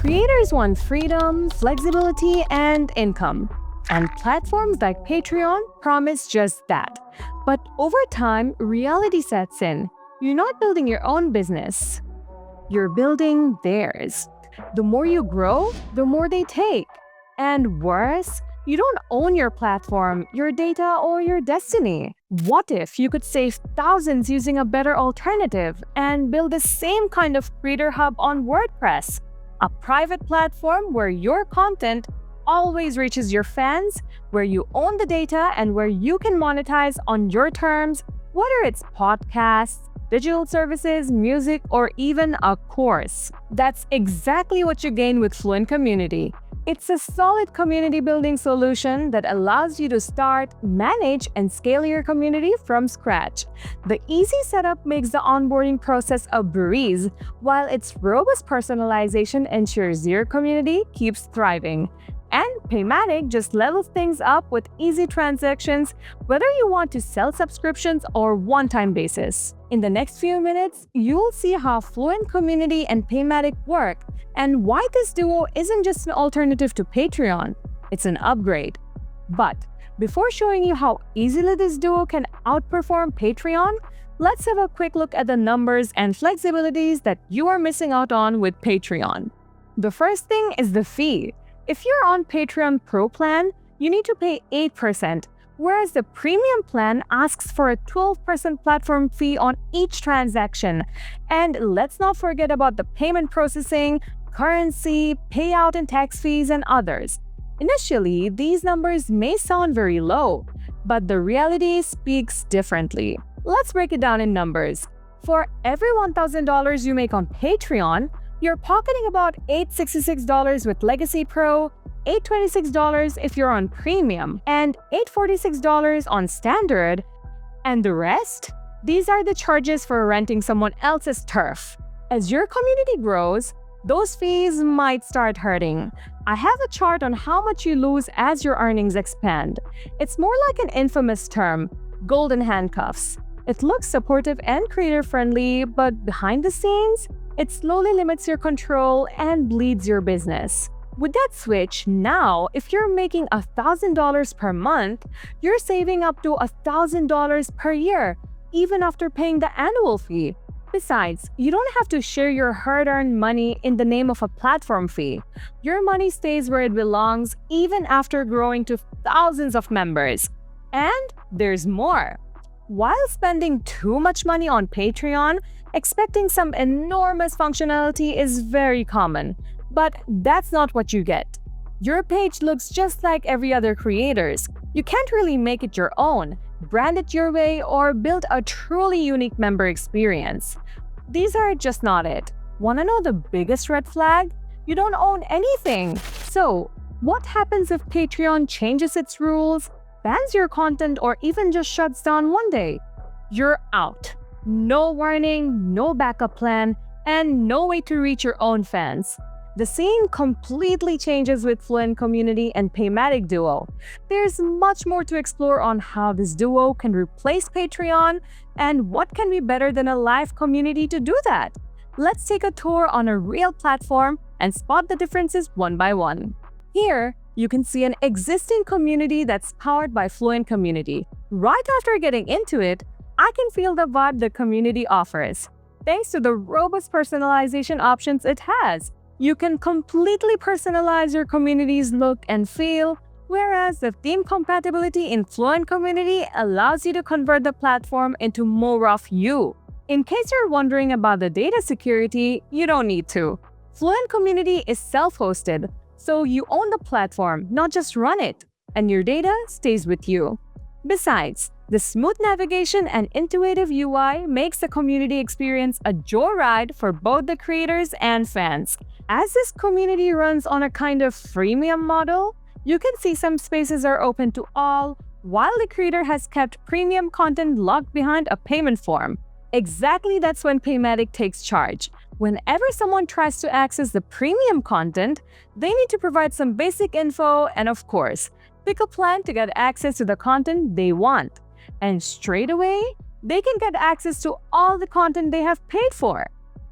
Creators want freedom, flexibility, and income. And platforms like Patreon promise just that. But over time, reality sets in. You're not building your own business. You're building theirs. The more you grow, the more they take. And worse, you don't own your platform, your data, or your destiny. What if you could save thousands using a better alternative and build the same kind of creator hub on WordPress? A private platform where your content always reaches your fans, where you own the data, and where you can monetize on your terms, whether it's podcasts, digital services, music, or even a course. That's exactly what you gain with Fluent Community. It's a solid community building solution that allows you to start, manage, and scale your community from scratch. The easy setup makes the onboarding process a breeze, while its robust personalization ensures your community keeps thriving. And Paymattic just levels things up with easy transactions, whether you want to sell subscriptions or one-time basis. In the next few minutes, you'll see how Fluent Community and Paymattic work and why this duo isn't just an alternative to Patreon, it's an upgrade. But before showing you how easily this duo can outperform Patreon, let's have a quick look at the numbers and flexibilities that you are missing out on with Patreon. The first thing is the fee. If you're on Patreon Pro plan, you need to pay 8%, whereas the Premium plan asks for a 12% platform fee on each transaction. And let's not forget about the payment processing, currency, payout and tax fees, and others. Initially, these numbers may sound very low, but the reality speaks differently. Let's break it down in numbers. For every $1,000 you make on Patreon, you're pocketing about $866 with Legacy Pro, $826 if you're on Premium, and $846 on Standard. And the rest? These are the charges for renting someone else's turf. As your community grows, those fees might start hurting. I have a chart on how much you lose as your earnings expand. It's more like an infamous term, golden handcuffs. It looks supportive and creator-friendly, but behind the scenes, it slowly limits your control and bleeds your business. With that switch, now, if you're making $1,000 per month, you're saving up to $1,000 per year, even after paying the annual fee. Besides, you don't have to share your hard-earned money in the name of a platform fee. Your money stays where it belongs, even after growing to thousands of members. And there's more. While spending too much money on Patreon, expecting some enormous functionality is very common. But that's not what you get. Your page looks just like every other creator's. You can't really make it your own, brand it your way, or build a truly unique member experience. These are just not it. Wanna know the biggest red flag? You don't own anything. So, what happens if Patreon changes its rules, bans your content, or even just shuts down one day? You're out. No warning, no backup plan, and no way to reach your own fans. The scene completely changes with Fluent Community and Paymattic Duo. There's much more to explore on how this duo can replace Patreon and what can be better than a live community to do that. Let's take a tour on a real platform and spot the differences one by one. Here, you can see an existing community that's powered by Fluent Community. Right after getting into it, I can feel the vibe the community offers. Thanks to the robust personalization options it has, you can completely personalize your community's look and feel, whereas the theme compatibility in Fluent Community allows you to convert the platform into more of you. In case you're wondering about the data security, you don't need to. Fluent Community is self-hosted, so you own the platform, not just run it, and your data stays with you. Besides, the smooth navigation and intuitive UI makes the community experience a joyride for both the creators and fans. As this community runs on a kind of freemium model, you can see some spaces are open to all, while the creator has kept premium content locked behind a payment form. Exactly, that's when Paymattic takes charge. Whenever someone tries to access the premium content, they need to provide some basic info and, of course, pick a plan to get access to the content they want. And straight away, they can get access to all the content they have paid for.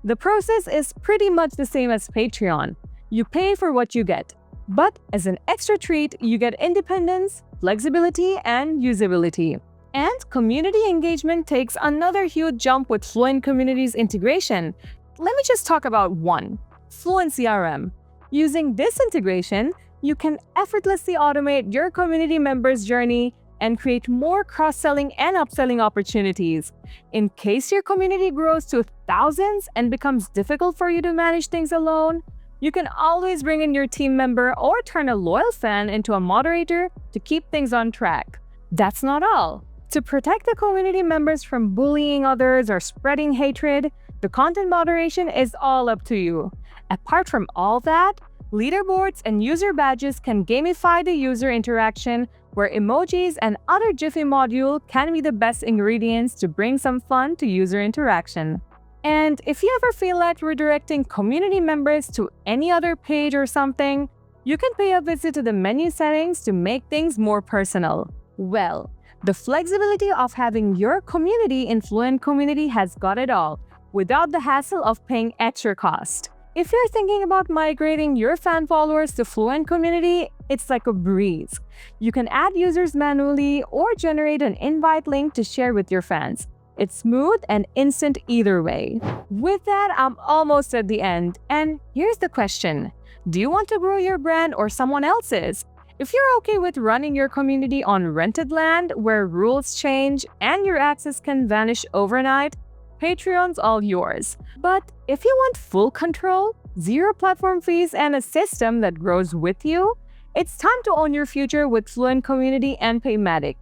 The process is pretty much the same as Patreon. You pay for what you get. But as an extra treat, you get independence, flexibility, and usability. And community engagement takes another huge jump with Fluent Community's integration. Let me just talk about one: Fluent CRM. Using this integration, you can effortlessly automate your community members' journey and create more cross-selling and upselling opportunities. In case your community grows to thousands and becomes difficult for you to manage things alone, you can always bring in your team member or turn a loyal fan into a moderator to keep things on track. That's not all. To protect the community members from bullying others or spreading hatred, the content moderation is all up to you. Apart from all that, leaderboards and user badges can gamify the user interaction, where emojis and other Jiffy module can be the best ingredients to bring some fun to user interaction. And if you ever feel like redirecting community members to any other page or something, you can pay a visit to the menu settings to make things more personal. Well, the flexibility of having your community in Fluent Community has got it all, without the hassle of paying extra cost. If you're thinking about migrating your fan followers to Fluent Community, it's like a breeze. You can add users manually or generate an invite link to share with your fans. It's smooth and instant either way. With that, I'm almost at the end. And here's the question: do you want to grow your brand or someone else's? If you're okay with running your community on rented land where rules change and your access can vanish overnight, Patreon's all yours. But if you want full control, zero platform fees, and a system that grows with you, it's time to own your future with Fluent Community and Paymattic.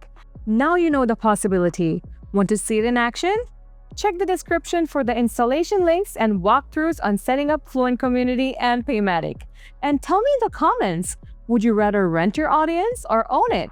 Now you know the possibility. Want to see it in action? Check the description for the installation links and walkthroughs on setting up Fluent Community and Paymattic. And tell me in the comments, would you rather rent your audience or own it?